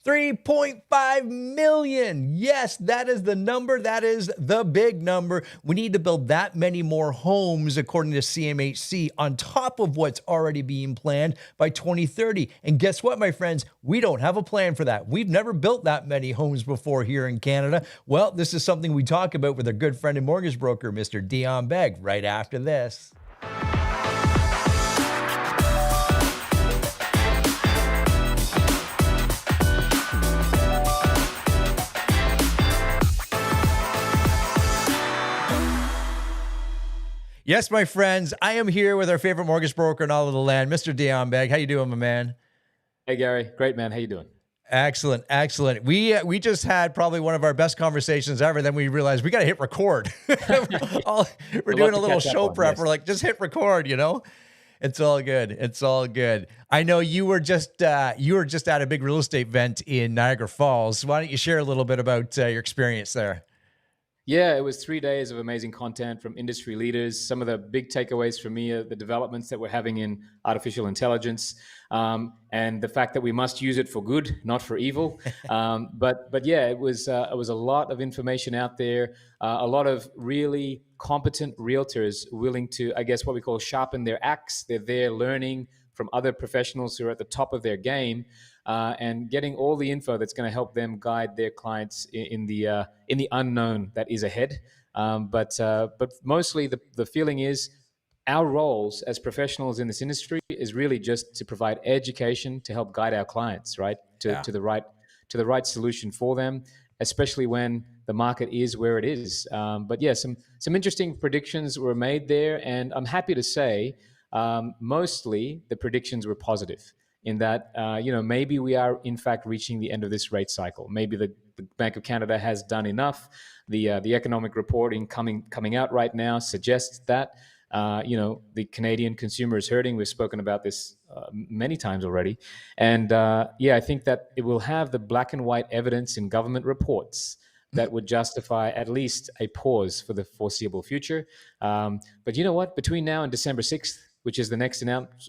3.5 million. Yes, that is the number. That is the big number. We need to build that many more homes, according to CMHC, on top of what's already being planned by 2030. And guess what, my friends? We don't have a plan for that. We've never built that many homes before here in Canada. Well, this is something we talk about with our good friend and mortgage broker, Mr. Dion Begg, right after this. Yes, my friends, I am here with our favorite mortgage broker in all of the land, Mr. Dion Begg. How you doing, my man? Hey, Gary. Great, man. How you doing? Excellent, excellent. We just had probably one of our best conversations ever. Then we realized we got to hit record. We're doing a little show prep. Yes. We're like, just hit record, you know? It's all good. It's all good. I know you were just at a big real estate event in Niagara Falls. Why don't you share a little bit about your experience there? Yeah, it was 3 days of amazing content from industry leaders. Some of the big takeaways for me are the developments that we're having in artificial intelligence, and the fact that we must use it for good, not for evil. But yeah, it was a lot of information out there, a lot of really competent realtors willing to, I guess, what we call sharpen their axe. They're there learning from other professionals who are at the top of their game. And getting all the info that's going to help them guide their clients in the unknown that is ahead. But mostly the feeling is our roles as professionals in this industry is really just to provide education to help guide our clients, right, to the right solution for them, especially when the market is where it is. But yeah, some interesting predictions were made there, and I'm happy to say mostly the predictions were positive. In that, maybe we are in fact reaching the end of this rate cycle. Maybe the Bank of Canada has done enough. The economic reporting coming out right now suggests that the Canadian consumer is hurting. We've spoken about this many times already, and I think that it will have the black and white evidence in government reports that would justify at least a pause for the foreseeable future. But you know what? Between now and December 6th, which is the next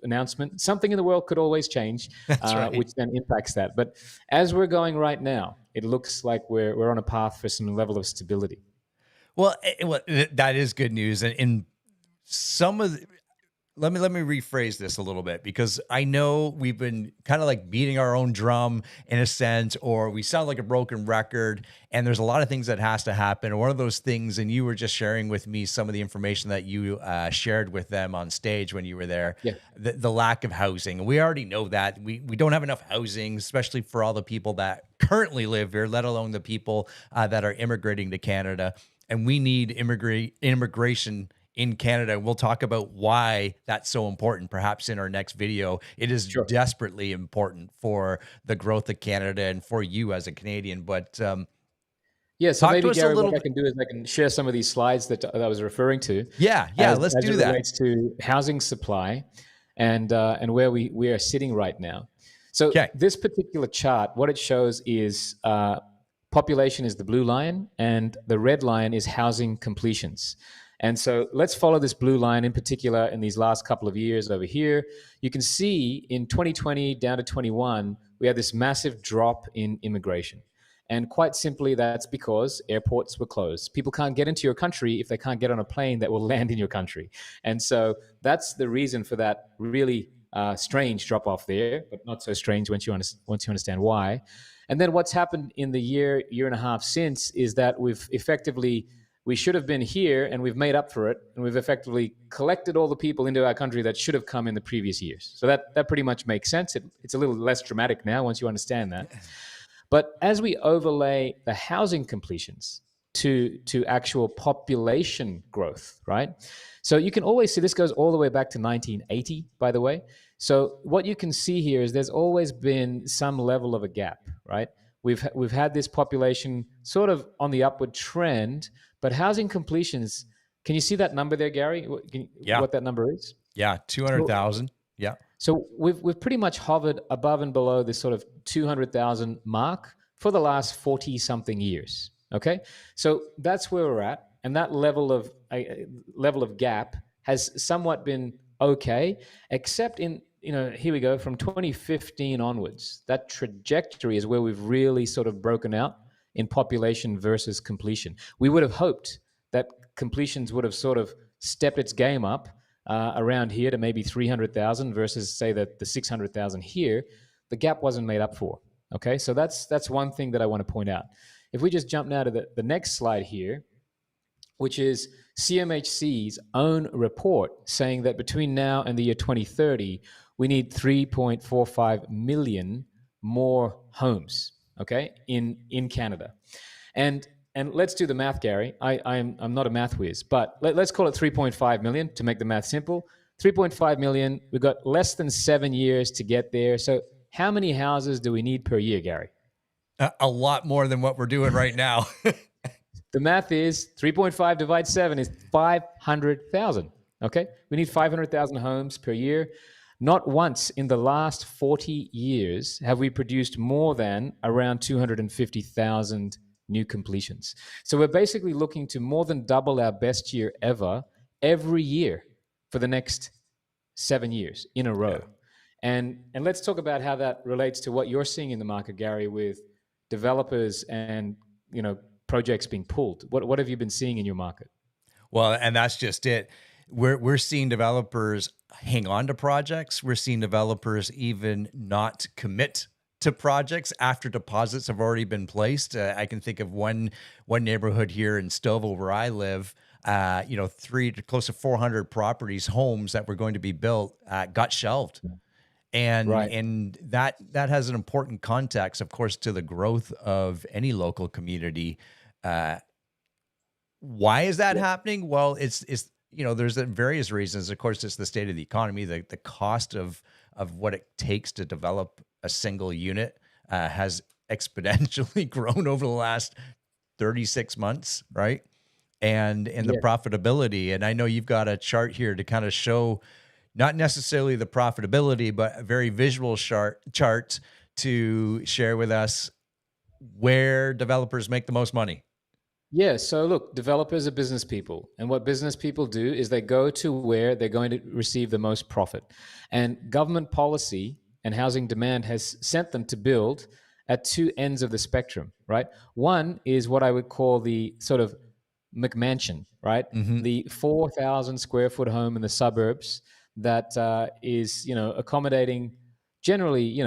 announcement, something in the world could always change, right. Which then impacts that. But as we're going right now, it looks like we're on a path for some level of stability. Well, that is good news. And in some of the, let me rephrase this a little bit, because I know we've been kind of like beating our own drum in a sense, or we sound like a broken record, and there's a lot of things that has to happen. And one of those things, and you were just sharing with me some of the information that you shared with them on stage when you were there, the lack of housing. And we already know that we don't have enough housing, especially for all the people that currently live here, let alone the people that are immigrating to Canada. And we need immigration in Canada. We'll talk about why that's so important, perhaps in our next video. It is desperately important for the growth of Canada and for you as a Canadian. But so maybe, Gary, what I can do is I can share some of these slides that I was referring to. Let's do that. Relates to housing supply and where we are sitting right now. So this particular chart, what it shows is population is the blue line, and the red line is housing completions. And so let's follow this blue line in particular in these last couple of years over here. You can see in 2020 down to 21, we had this massive drop in immigration. And quite simply, that's because airports were closed. People can't get into your country if they can't get on a plane that will land in your country. And so that's the reason for that really strange drop off there, but not so strange once you understand why. And then what's happened in the year and a half since is that we should have been here, and we've made up for it, and we've effectively collected all the people into our country that should have come in the previous years. So that pretty much makes sense. It's a little less dramatic now once you understand that. But as we overlay the housing completions to actual population growth, right? So you can always see this goes all the way back to 1980, by the way. So what you can see here is there's always been some level of a gap, right? We've had this population sort of on the upward trend, but housing completions, can you see that number there, Gary? What that number is? Yeah, 200,000. Yeah. So we've pretty much hovered above and below this sort of 200,000 mark for the last 40-something years, okay? So that's where we're at, and that level of gap has somewhat been okay, except in here we go, from 2015 onwards, that trajectory is where we've really sort of broken out in population versus completion. We would have hoped that completions would have sort of stepped its game up around here to maybe 300,000 versus, say, the 600,000 here. The gap wasn't made up for. Okay, so that's one thing that I want to point out. If we just jump now to the next slide here, which is CMHC's own report saying that between now and the year 2030, we need 3.45 million more homes, okay, in Canada. And let's do the math, Gary. I'm not a math whiz, but let's call it 3.5 million to make the math simple. 3.5 million, we've got less than 7 years to get there. So how many houses do we need per year, Gary? A lot more than what we're doing right now. The math is 3.5 divided 7 is 500,000. Okay? We need 500,000 homes per year. Not once in the last 40 years have we produced more than around 250,000 new completions. So we're basically looking to more than double our best year ever every year for the next 7 years in a row. Yeah. And let's talk about how that relates to what you're seeing in the market, Gary, with developers and projects being pulled. What have you been seeing in your market? Well, and that's just it. We're seeing developers hang on to projects. We're seeing developers even not commit to projects after deposits have already been placed. I can think of one neighborhood here in Stouffville where I live. Close to 400 properties, homes that were going to be built, got shelved. And right. and that has an important context, of course, to the growth of any local community. Why is that happening? Well, it's there's various reasons. Of course, it's the state of the economy, the cost of what it takes to develop a single unit has exponentially grown over the last 36 months, right? And the profitability. And I know you've got a chart here to kind of show not necessarily the profitability, but a very visual chart to share with us where developers make the most money. Yeah, so look, developers are business people. And what business people do is they go to where they're going to receive the most profit. And government policy and housing demand has sent them to build at two ends of the spectrum, right? One is what I would call the sort of McMansion, right? Mm-hmm. The 4,000 square foot home in the suburbs that is, accommodating generally,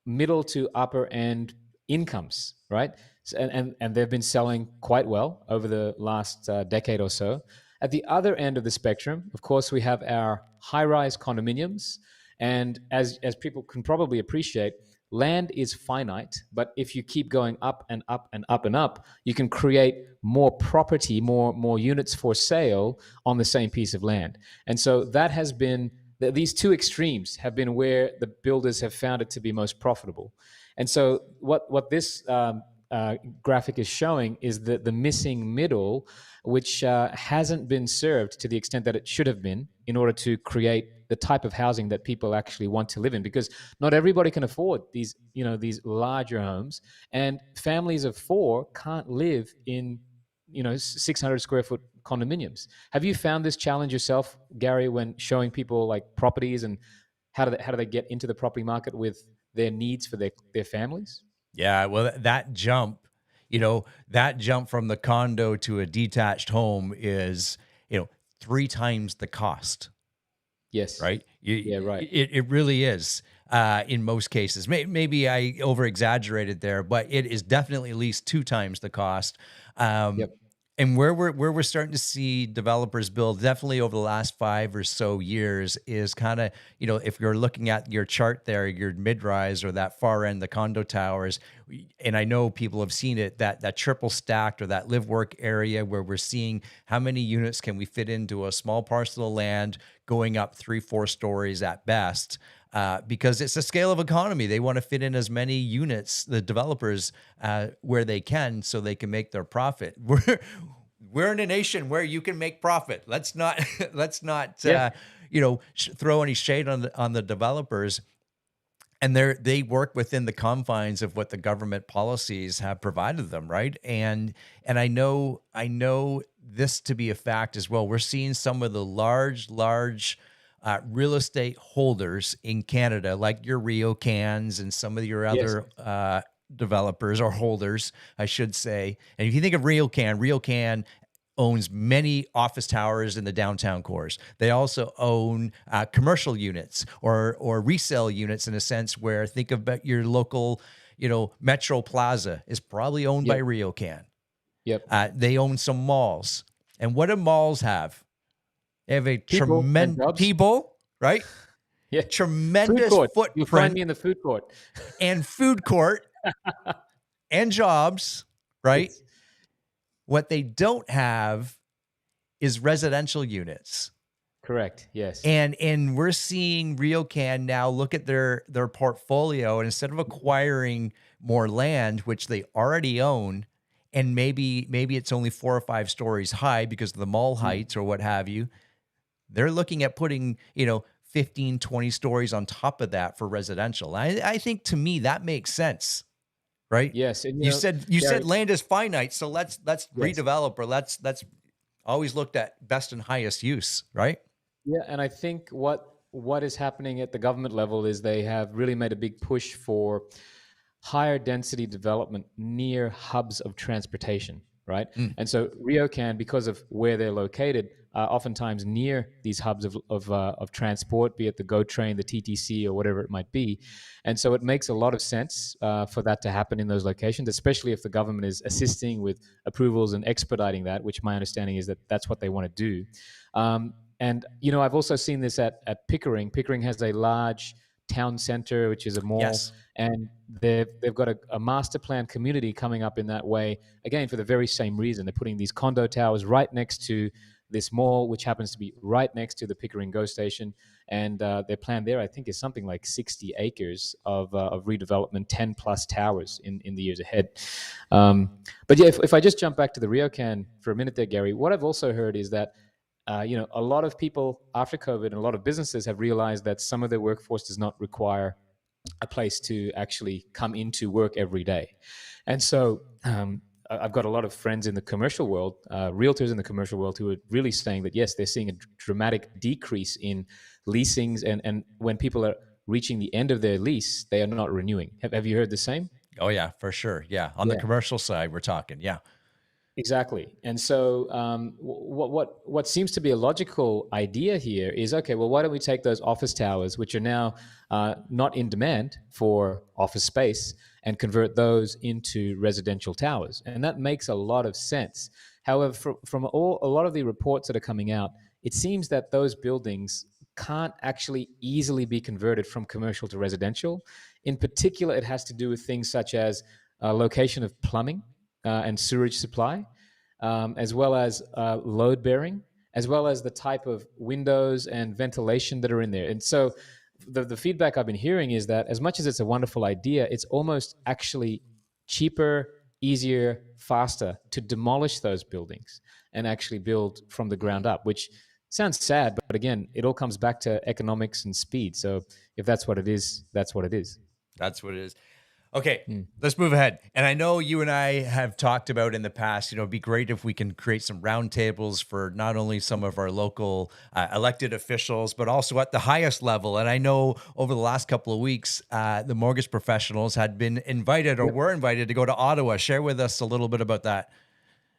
middle to upper end incomes, right? And they've been selling quite well over the last decade or so. At the other end of the spectrum, of course, we have our high-rise condominiums. And as people can probably appreciate, land is finite, but if you keep going up and up and up and up, you can create more property, more units for sale on the same piece of land. And so that has been, these two extremes have been where the builders have found it to be most profitable. And so what this graphic is showing is the missing middle, which hasn't been served to the extent that it should have been in order to create the type of housing that people actually want to live in, because not everybody can afford these larger homes, and families of four can't live in 600 square foot condominiums. Have you found this challenge yourself, Gary, when showing people like properties, and how do they get into the property market with their needs for their families? Yeah, well, that jump from the condo to a detached home is 3 times the cost. Yes. Right. Right. It really is. In most cases, maybe I over exaggerated there, but it is definitely at least 2 times the cost. Yep. And where we're starting to see developers build, definitely over the last 5 or so years, is kind of, if you're looking at your chart there, your mid-rise or that far end, the condo towers, and I know people have seen it, that triple stacked or that live work area where we're seeing how many units can we fit into a small parcel of land going up 3-4 stories at best. Because it's a scale of economy. They want to fit in as many units, the developers, where they can, so they can make their profit. We're in a nation where you can make profit. Let's not throw any shade on the developers. And they work within the confines of what the government policies have provided them, right? And I know this to be a fact as well. We're seeing some of the large real estate holders in Canada, like your RioCans and some of your Yes. other developers or holders, I should say. And if you think of RioCan owns many office towers in the downtown cores. They also own commercial units or resale units in a sense where think about your local, Metro Plaza is probably owned by Yep. RioCan. Yep. They own some malls. And what do malls have? They have a People and tremendous jobs. people, right? Yeah. Food Tremendous court. You'll find footprint me in the food court. and food court and jobs, right? Yes. What they don't have is residential units. Correct. Yes. And we're seeing RioCan now look at their portfolio, and instead of acquiring more land, which they already own, and maybe it's only 4 or 5 stories high because of the mall heights or what have you, they're looking at putting, 15, 20 stories on top of that for residential. I think to me that makes sense, right? Yes. And You said Gary, land is finite, so let's yes. redevelop, or let's always looked at best and highest use, right? Yeah, and I think what is happening at the government level is they have really made a big push for higher density development near hubs of transportation, right? Mm. And so RioCan, because of where they're located, are oftentimes near these hubs of transport, be it the GO train, the TTC, or whatever it might be. And so it makes a lot of sense for that to happen in those locations, especially if the government is assisting with approvals and expediting that, which my understanding is that that's what they want to do. And I've also seen this at Pickering. Pickering has a large town center, which is a mall, Yes. and they've got a master plan community coming up in that way. Again, for the very same reason, they're putting these condo towers right next to this mall, which happens to be right next to the Pickering GO station. And their plan there, I think, is something like 60 acres of redevelopment, 10 plus towers in the years ahead. But yeah, if I just jump back to the RioCan for a minute there, Gary, what I've also heard is that a lot of people after COVID and a lot of businesses have realized that some of their workforce does not require a place to actually come into work every day. And so I've got a lot of friends in the commercial world, realtors in the commercial world, who are really saying that, yes, they're seeing a dramatic decrease in leasings. And when people are reaching the end of their lease, they are not renewing. Have you heard the same? Oh yeah, for sure. Yeah. On the Yeah. commercial side, we're talking. Yeah. Exactly. And so what seems to be a logical idea here is, okay, well, why don't we take those office towers, which are now not in demand for office space, and convert those into residential towers? And that makes a lot of sense. However, from a lot of the reports that are coming out, it seems that those buildings can't actually easily be converted from commercial to residential. In particular, it has to do with things such as location of plumbing, and sewage supply, as well as load bearing, as well as the type of windows and ventilation that are in there. And so the feedback I've been hearing is that as much as it's a wonderful idea, it's almost actually cheaper, easier, faster to demolish those buildings and actually build from the ground up, which sounds sad, but again, it all comes back to economics and speed. So if that's what it is, that's what it is. That's what it is. Okay, let's move ahead. And I know you and I have talked about in the past, it'd be great if we can create some roundtables for not only some of our local elected officials, but also at the highest level. And I know over the last couple of weeks, the mortgage professionals had been invited or were invited to go to Ottawa. Share with us a little bit about that.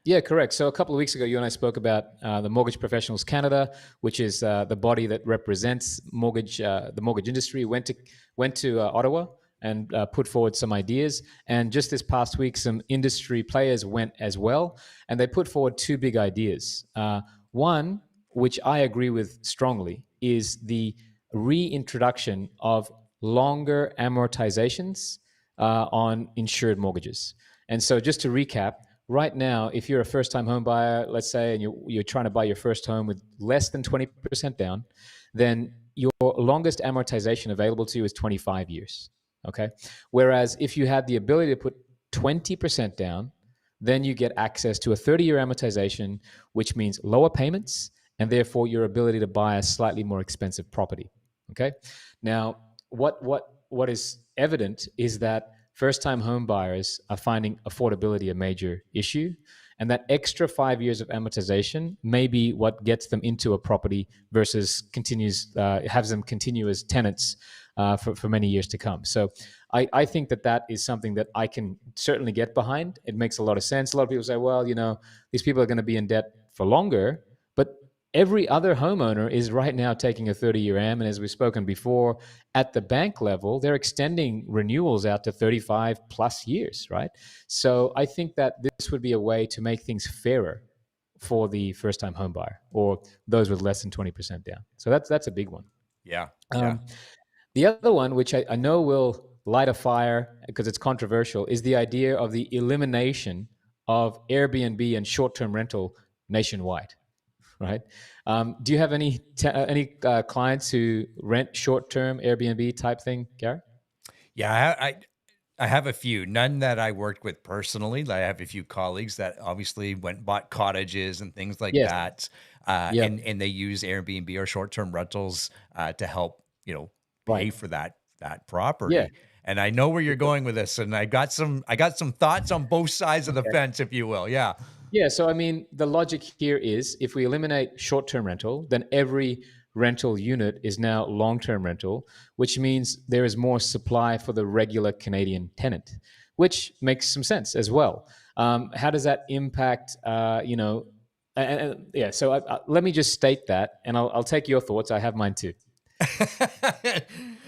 Yeah, correct. So a couple of weeks ago, you and I spoke about the Mortgage Professionals Canada, which is the body that represents the mortgage industry. Went to Ottawa and put forward some ideas. And just this past week, some industry players went as well, and they put forward 2 big ideas. One, which I agree with strongly, is the reintroduction of longer amortizations on insured mortgages. And so just to recap, right now, if you're a first-time home buyer, let's say, and you're trying to buy your first home with less than 20% down, then your longest amortization available to you is 25 years. Okay. Whereas if you had the ability to put 20% down, then you get access to a 30-year amortization, which means lower payments and therefore your ability to buy a slightly more expensive property. Okay. Now, what is evident is that first-time home buyers are finding affordability a major issue. And that extra 5 years of amortization may be what gets them into a property versus has them continue as tenants for many years to come. So I think that is something that I can certainly get behind. It makes a lot of sense. A lot of people say, well, these people are going to be in debt for longer, but every other homeowner is right now taking a 30-year AM. And as we've spoken before, at the bank level, they're extending renewals out to 35 plus years, right? So I think that this would be a way to make things fairer for the first-time home buyer or those with less than 20% down. So that's a big one. Yeah. Um, the other one, which I know will light a fire because it's controversial, is the idea of the elimination of Airbnb and short-term rental nationwide. Right? Do you have any clients who rent short-term Airbnb type thing, Gary? Yeah, I have a few, none that I worked with personally. I have a few colleagues that obviously went and bought cottages and things like Yes. that, Yep. and they use Airbnb or short-term rentals to help Right. pay for that Yeah. property. And I know where you're going with this, and I got some thoughts on both sides of the Okay. fence, if you will. Yeah. Yeah. So, I mean, the logic here is if we eliminate short term rental, then every rental unit is now long term rental, which means there is more supply for the regular Canadian tenant, which makes some sense as well. How does that impact, yeah, so let me just state that and I'll take your thoughts. I have mine too.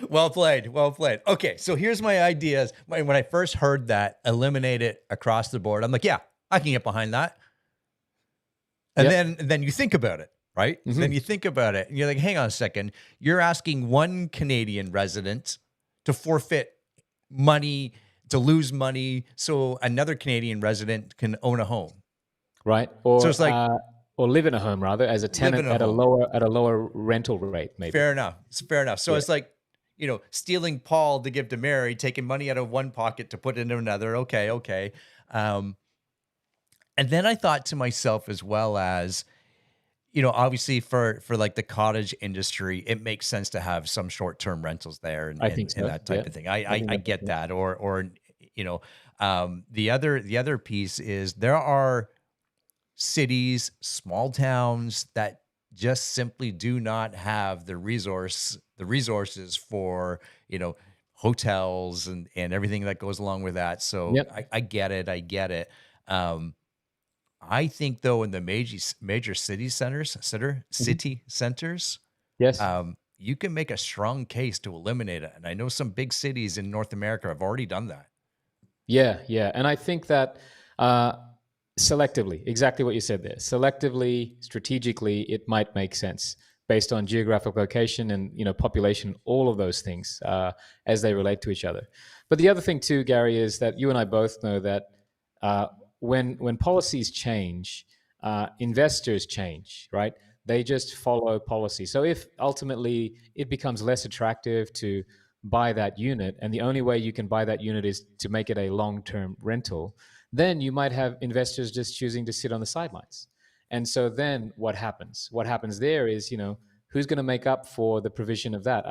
Well played. Well played. Okay. So here's my ideas. When I first heard that, eliminate it across the board, I'm like, yeah, I can get behind that. And Yep. then you think about it, right? Then you think about it and you're like, hang on a second. You're asking one Canadian resident to forfeit money, to lose money, so another Canadian resident can own a home. Right. So it's like, Or live in a home rather as a live in tenant a at a home. lower rental rate, maybe. Fair enough. It's fair enough. So Yeah. it's like, stealing Paul to give to Mary, taking money out of one pocket to put into another. Okay, okay. Um, and then I thought to myself as well as, obviously for like the cottage industry, it makes sense to have some short-term rentals there and, I think and so. that Yeah. type of thing. I think I that makes get sense. that. The other piece is there are cities, small towns that just simply do not have the resources for, hotels and everything that goes along with that. So Yep. I get it. I get it. Um, I think though in the major Mhm. city centers, Yes. you can make a strong case to eliminate it. And I know some big cities in North America have already done that. Yeah, yeah. And I think that uh, selectively, exactly what you said there, selectively, strategically, it might make sense based on geographic location and population, all of those things as they relate to each other. But the other thing too, Gary, is that you and I both know that uh, when policies change, investors change, right? They just follow policy. So if ultimately it becomes less attractive to buy that unit, and the only way you can buy that unit is to make it a long-term rental, then you might have investors just choosing to sit on the sidelines. And so then what happens? What happens there is, who's going to make up for the provision of that?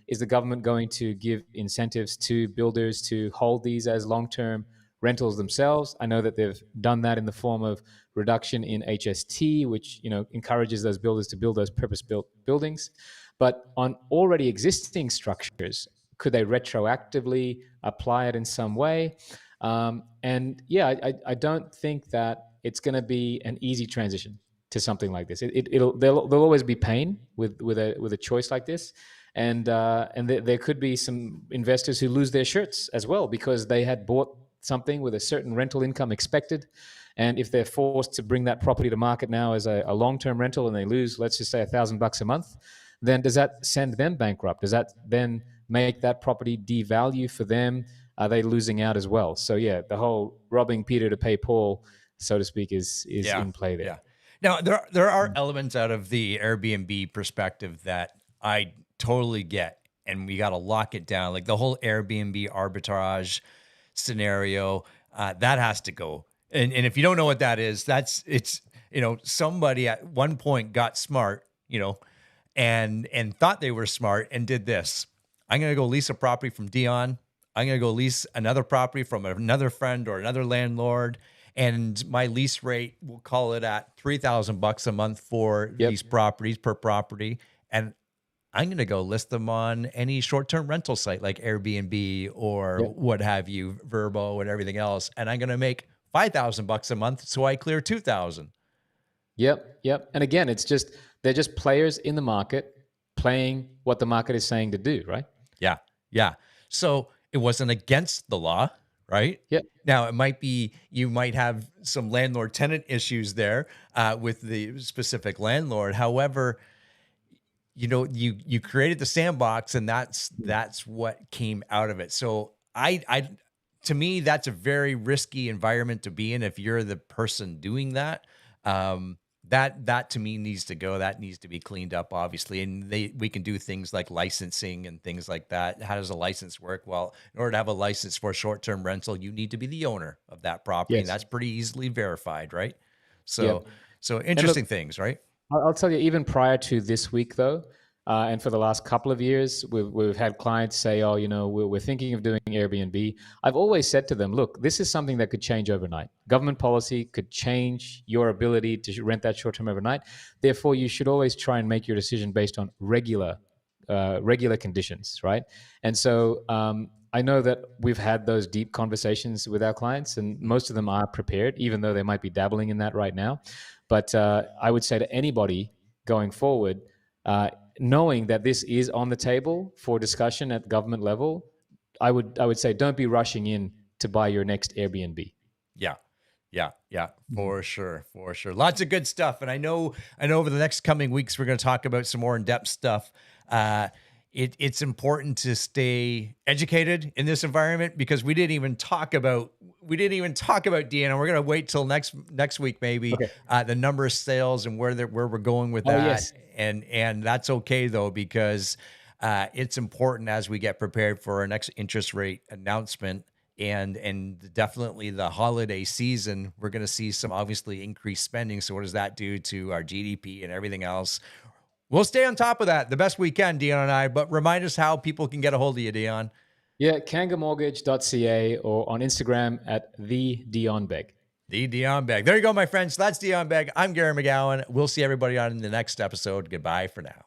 Is the government going to give incentives to builders to hold these as long-term rentals themselves? I know that they've done that in the form of reduction in HST, which encourages those builders to build those purpose-built buildings. But on already existing structures, could they retroactively apply it in some way? And yeah, I don't think that it's going to be an easy transition to something like this. There'll always be pain with a choice like this, and there could be some investors who lose their shirts as well because they had bought something with a certain rental income expected, and if they're forced to bring that property to market now as a long-term rental and they lose, let's just say $1,000 a month, then does that send them bankrupt? Does that then make that property devalue for them? Are they losing out as well? So yeah, the whole robbing Peter to pay Paul, so to speak, is Yeah, in play there. yeah. Now there are elements out of the Airbnb perspective that I totally get, and we got to lock it down. Like the whole Airbnb arbitrage scenario, that has to go. And if you don't know what that is, it's somebody at one point got smart, and thought they were smart and did this. I'm gonna go lease a property from Dion. I'm gonna go lease another property from another friend or another landlord, and my lease rate, we'll call it at $3,000 a month for Yep. these properties per property. And I'm going to go list them on any short-term rental site like Airbnb or Yep. what have you, Verbo and everything else. And I'm going to make $5,000 a month. So I clear 2,000. Yep. Yep. And again, they're just players in the market playing what the market is saying to do, right? Yeah. Yeah. So it wasn't against the law, right? Yep. Now it might be, you might have some landlord tenant issues there with the specific landlord. However, you created the sandbox, and that's what came out of it. So to me, that's a very risky environment to be in if you're the person doing that. That to me needs to go. That needs to be cleaned up, obviously. And we can do things like licensing and things like that. How does a license work? Well, in order to have a license for short-term rental, you need to be the owner of that property, and Yes. that's pretty easily verified, right? Yep. So And look, interesting things, right? I'll tell you, even prior to this week, though, and for the last couple of years, we've had clients say, "Oh, we're thinking of doing Airbnb." I've always said to them, "Look, this is something that could change overnight. Government policy could change your ability to rent that short term overnight. Therefore, you should always try and make your decision based on regular conditions, right?" And so I know that we've had those deep conversations with our clients, and most of them are prepared, even though they might be dabbling in that right now. But I would say to anybody going forward, knowing that this is on the table for discussion at government level, I would say don't be rushing in to buy your next Airbnb. Yeah. Yeah. Yeah. Mhm. For sure. For sure. Lots of good stuff. And I know over the next coming weeks, we're going to talk about some more in-depth stuff. It's important to stay educated in this environment, because we didn't even talk about Deanna. We're going to wait till next week, maybe, Okay. the number of sales and where we're going with Oh that. yes. And that's okay though, because it's important as we get prepared for our next interest rate announcement. And definitely the holiday season, we're going to see some obviously increased spending. So what does that do to our GDP and everything else? We'll stay on top of that the best we can, Dion and I. But remind us how people can get a hold of you, Dion. Yeah, kangamortgage.ca or on Instagram at the Dion Beg. The Dion Beg. There you go, my friends. That's Dion Beg. I'm Gary McGowan. We'll see everybody on the next episode. Goodbye for now.